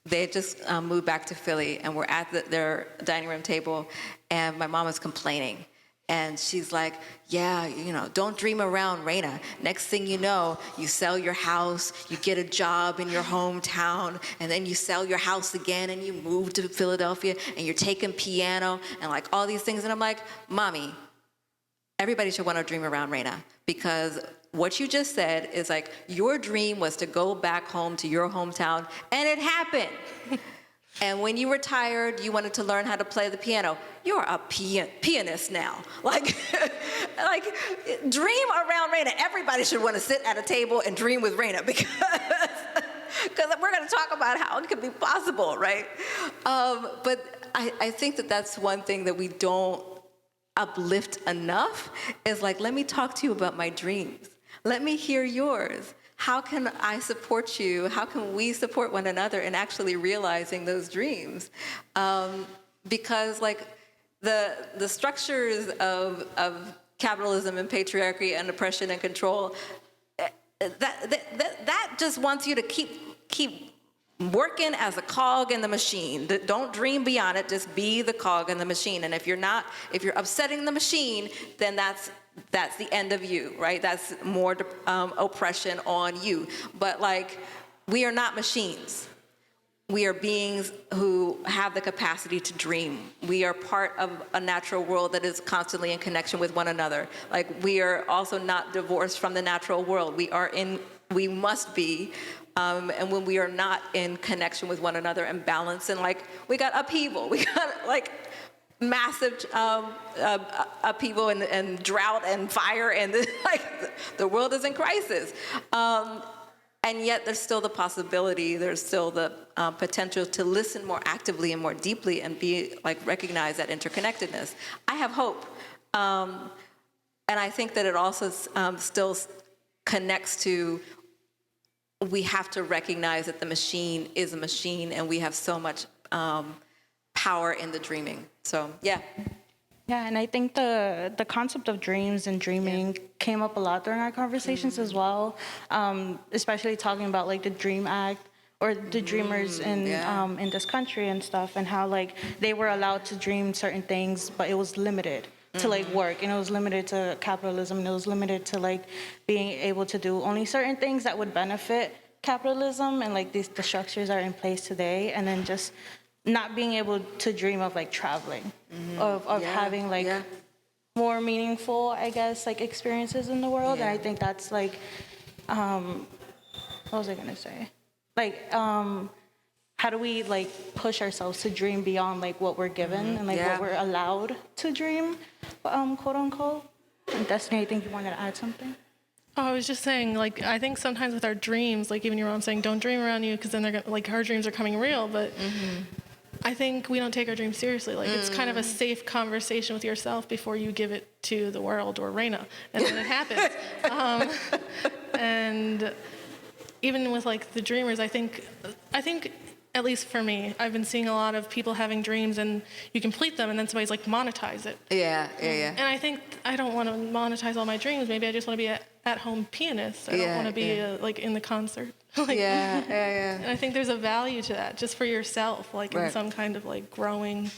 they had just moved back to Philly, and we're at their dining room table, and my mom was complaining. And she's like, yeah, don't dream around Raina. Next thing you know, you sell your house, you get a job in your hometown, and then you sell your house again, and you move to Philadelphia, and you're taking piano, and like all these things. And I'm like, Mommy, everybody should want to dream around Raina, because what you just said is like, your dream was to go back home to your hometown, and it happened. And when you retired, you wanted to learn how to play the piano. You're a pianist now. Like dream around Raina. Everybody should want to sit at a table and dream with Raina, because we're going to talk about how it could be possible, right? But I think that's one thing that we don't uplift enough, is like, let me talk to you about my dreams. Let me hear yours. How can I support you? How can we support one another in actually realizing those dreams? Because like the structures of capitalism and patriarchy and oppression and control, that just wants you to keep working as a cog in the machine. Don't dream beyond it. Just be the cog in the machine. And if you're upsetting the machine, then that's the end of you, right? That's more oppression on you. But like, we are not machines. We are beings who have the capacity to dream. We are part of a natural world that is constantly in connection with one another. Like, we are also not divorced from the natural world. We must be. And when we are not in connection with one another and balance, and like, we got upheaval. We got like massive upheaval and drought and fire, and like the world is in crisis. And yet there's still the possibility, there's still the potential to listen more actively and more deeply and recognize that interconnectedness. I have hope. And I think that it also still connects to, we have to recognize that the machine is a machine, and we have so much power in the dreaming. So, yeah. Yeah, and I think the concept of dreams and dreaming came up a lot during our conversations as well, especially talking about like the Dream Act or the dreamers in this country and stuff, and how like they were allowed to dream certain things, but it was limited to like work, and it was limited to capitalism, and it was limited to like being able to do only certain things that would benefit capitalism, and like the structures are in place today, and then just not being able to dream of like traveling, of having like more meaningful, I guess, like experiences in the world. And I think that's like, what was I gonna say? Like, how do we like push ourselves to dream beyond like what we're given and like what we're allowed to dream, quote unquote? And Destiny, I think you wanted to add something. Oh, I was just saying, like, I think sometimes with our dreams, like even your mom saying, don't dream around you, because then they're gonna, like, her dreams are coming real, but I think we don't take our dreams seriously. Like, it's kind of a safe conversation with yourself before you give it to the world or Raina, and then it happens. And even with like the dreamers, I think, at least for me, I've been seeing a lot of people having dreams and you complete them and then somebody's like, monetize it. Yeah. And I think I don't want to monetize all my dreams. Maybe I just want to be an at-home pianist. I don't want to be like in the concert. Like, And I think there's a value to that, just for yourself, like in some kind of like growing.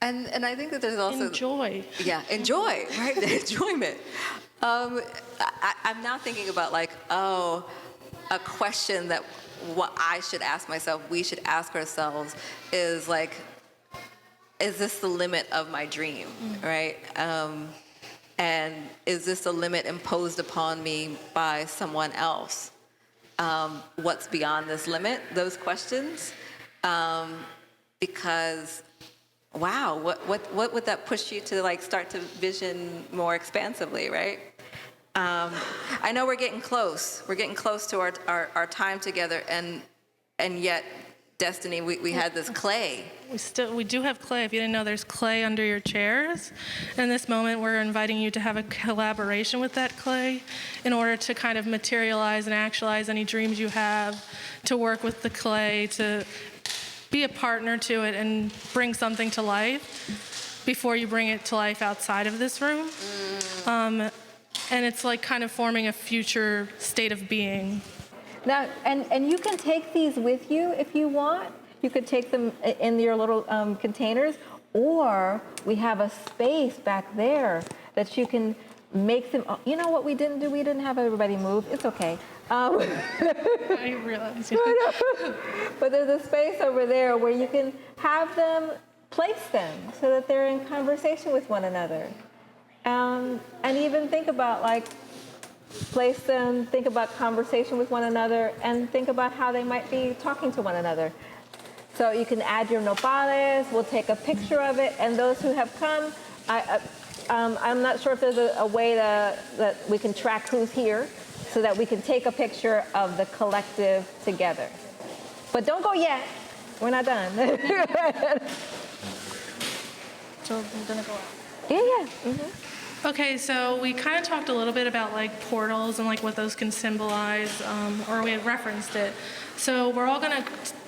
And I think that there's also enjoy. Yeah, enjoy, right? The enjoyment. I'm now thinking about like, a question that what I should ask myself, we should ask ourselves, is like, is this the limit of my dream, right? And is this a limit imposed upon me by someone else? What's beyond this limit? Those questions, because, wow, what would that push you to like start to vision more expansively, right? I know we're getting close. We're getting close to our time together, and yet, Destiny, we had this clay. We do have clay. If you didn't know, there's clay under your chairs. In this moment, we're inviting you to have a collaboration with that clay in order to kind of materialize and actualize any dreams you have, to work with the clay, to be a partner to it and bring something to life before you bring it to life outside of this room. And it's like kind of forming a future state of being. Now, and you can take these with you if you want. You could take them in your little containers, or we have a space back there that you can make them. You know what we didn't do? We didn't have everybody move. It's okay. I realize. But there's a space over there where you can have them, place them so that they're in conversation with one another. And even think about, like, place them, think about conversation with one another, and think about how they might be talking to one another. So you can add your nopales, we'll take a picture of it, and those who have come, I'm not sure if there's a way that we can track who's here so that we can take a picture of the collective together. But don't go yet, we're not done. So we're gonna go out. Yeah. Mm-hmm. Okay, so we kind of talked a little bit about like portals and like what those can symbolize, or we had referenced it. So we're all gonna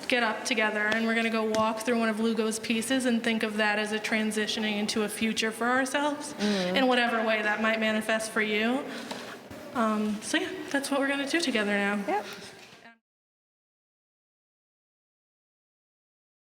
get up together and we're gonna go walk through one of Lugo's pieces and think of that as a transitioning into a future for ourselves in whatever way that might manifest for you. So yeah, that's what we're gonna do together now. Yep.